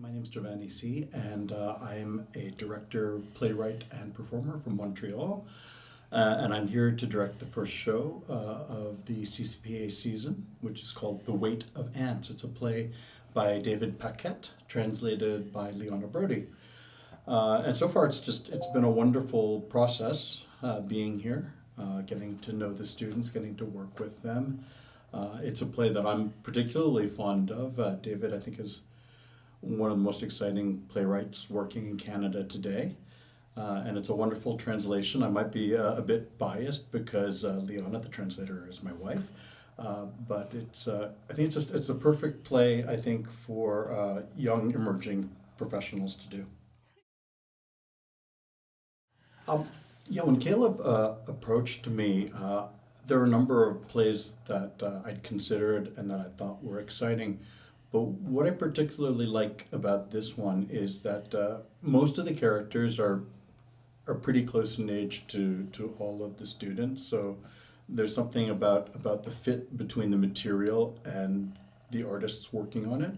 My name is Jovanni and I'm a director, playwright, and performer from Montreal. And I'm here to direct the first show of the CCPA season, which is called The Weight of Ants. It's a play by David Paquette, translated by Leona Brody. And so far, it's been a wonderful process being here, getting to know the students, getting to work with them. It's a play that I'm particularly fond of. David, I think, is one of the most exciting playwrights working in Canada today. And it's a wonderful translation. I might be a bit biased because Leona, the translator, is my wife. But I think it's a perfect play, I think, for young emerging professionals to do. When Caleb approached me, there were a number of plays that I'd considered and that I thought were exciting. But what I particularly like about this one is that most of the characters are pretty close in age to all of the students. So there's something about the fit between the material and the artists working on it.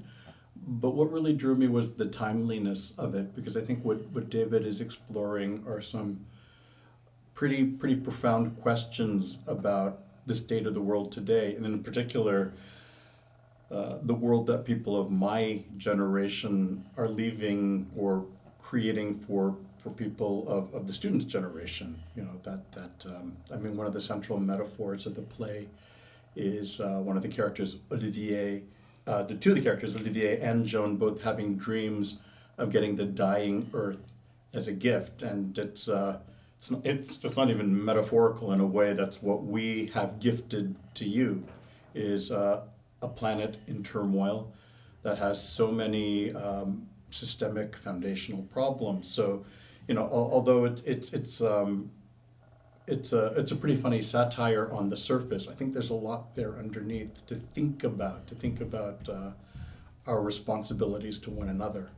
But what really drew me was the timeliness of it, because I think what David is exploring are some pretty profound questions about the state of the world today, and in particular, the world that people of my generation are leaving or creating for people of the students' generation. You know, one of the central metaphors of the play is one of the characters, Olivier, the two of the characters, Olivier and Joan, both having dreams of getting the dying earth as a gift, and it's just not even metaphorical in a way. That's what we have gifted to you, is a planet in turmoil that has so many systemic foundational problems. So, you know, although it's a pretty funny satire on the surface, I think there's a lot there underneath to think about our responsibilities to one another.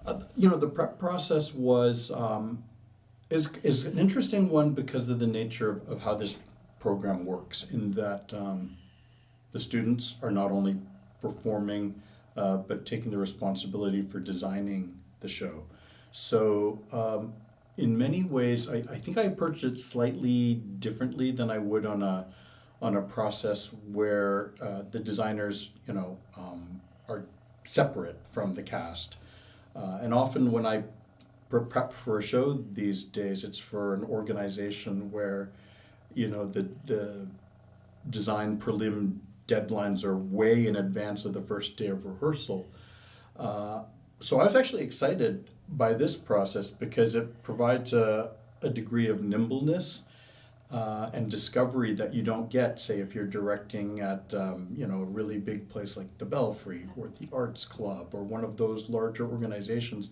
The prep process is an interesting one because of the nature of how this program works, in that the students are not only performing but taking the responsibility for designing the show. So in many ways, I think I approached it slightly differently than I would on a process where the designers, are separate from the cast. And often when I prep for a show these days, it's for an organization where, the design prelim deadlines are way in advance of the first day of rehearsal. So I was actually excited by this process because it provides a degree of nimbleness and discovery that you don't get, say, if you're directing at a really big place like the Belfry or the Arts Club or one of those larger organizations.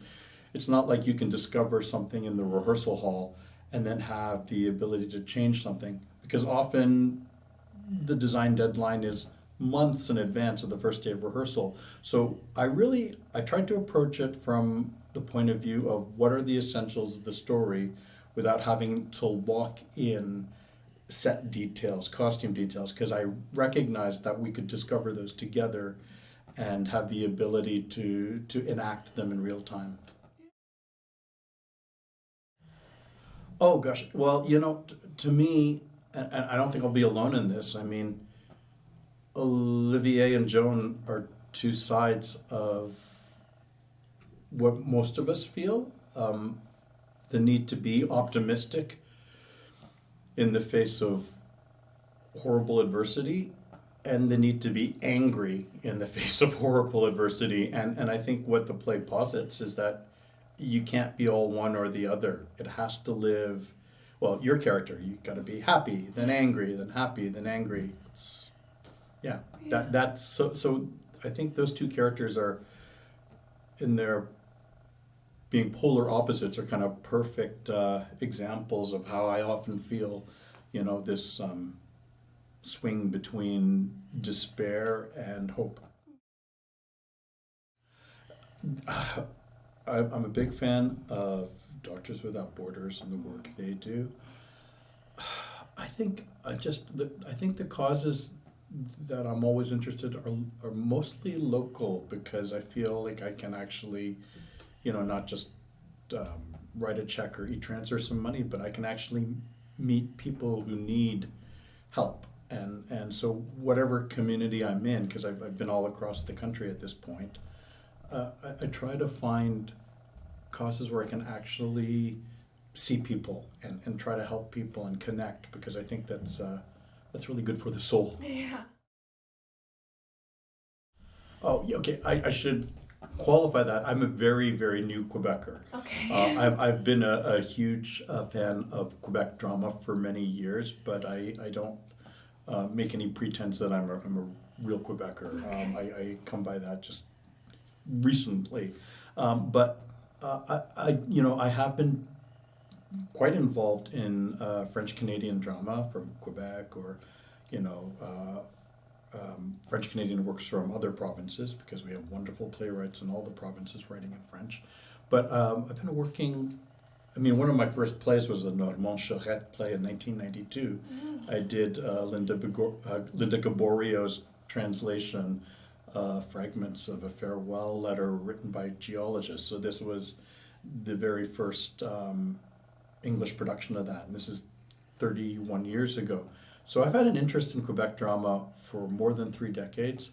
It's not like you can discover something in the rehearsal hall and then have the ability to change something, because often the design deadline is months in advance of the first day of rehearsal. So I tried to approach it from the point of view of what are the essentials of the story without having to lock in set details, costume details, because I recognized that we could discover those together and have the ability to enact them in real time. Oh gosh, well, to me, and I don't think I'll be alone in this. I mean, Olivier and Joan are two sides of what most of us feel. The need to be optimistic in the face of horrible adversity, and the need to be angry in the face of horrible adversity. And I think what the play posits is that you can't be all one or the other. It has to live, well, your character, you got to be happy, then angry, then happy, then angry. That's so I think those two characters are, in their being polar opposites, are kind of perfect examples of how I often feel, this swing between despair and hope. I'm a big fan of Doctors Without Borders and the work they do. I think the causes that I'm always interested are mostly local, because I feel like I can actually, not just write a check or e-transfer some money, but I can actually meet people who need help. And so whatever community I'm in, because I've been all across the country at this point, I try to find causes where I can actually see people and try to help people and connect, because I think that's really good for the soul. Yeah. Oh, yeah, okay. I should qualify that. I'm a very, very new Quebecer. Okay. I've been a huge fan of Quebec drama for many years, but I don't make any pretense that I'm a real Quebecer. I come by that just recently. But I have been quite involved in French Canadian drama from Quebec, or you know, French Canadian works from other provinces, because we have wonderful playwrights in all the provinces writing in French. But I've been working. I mean, one of my first plays was the Normand Charette play in 1992. I did Linda Gaborio's translation, fragments of a farewell letter written by geologists. So this was the very first English production of that, and this is 31 years ago. So I've had an interest in Quebec drama for more than 3 decades,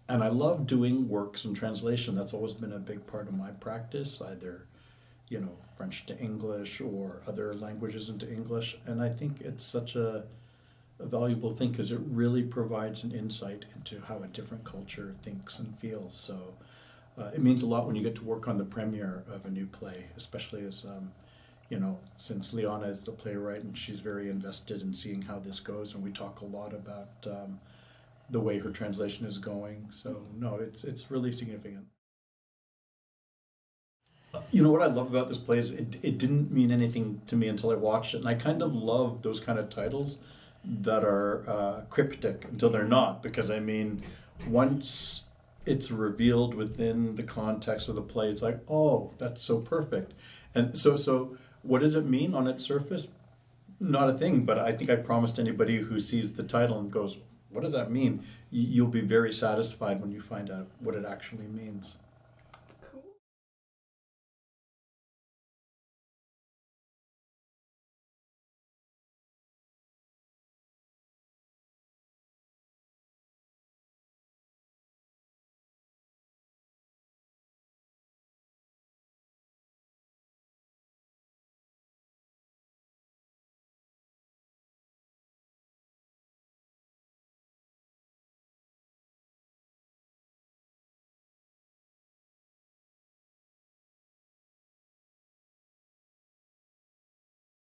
and I love doing works in translation. That's always been a big part of my practice, either French to English or other languages into English. And I think it's such a valuable thing, because it really provides an insight into how a different culture thinks and feels. So it means a lot when you get to work on the premiere of a new play, especially as since Liana is the playwright and she's very invested in seeing how this goes, and we talk a lot about the way her translation is going. So no, it's really significant. What I love about this play is it didn't mean anything to me until I watched it, and I kind of love those kind of titles that are cryptic until they're not, because I mean, once it's revealed within the context of the play, it's like, oh, that's so perfect. And so what does it mean on its surface? Not a thing, but I think I promised anybody who sees the title and goes, what does that mean? You'll be very satisfied when you find out what it actually means.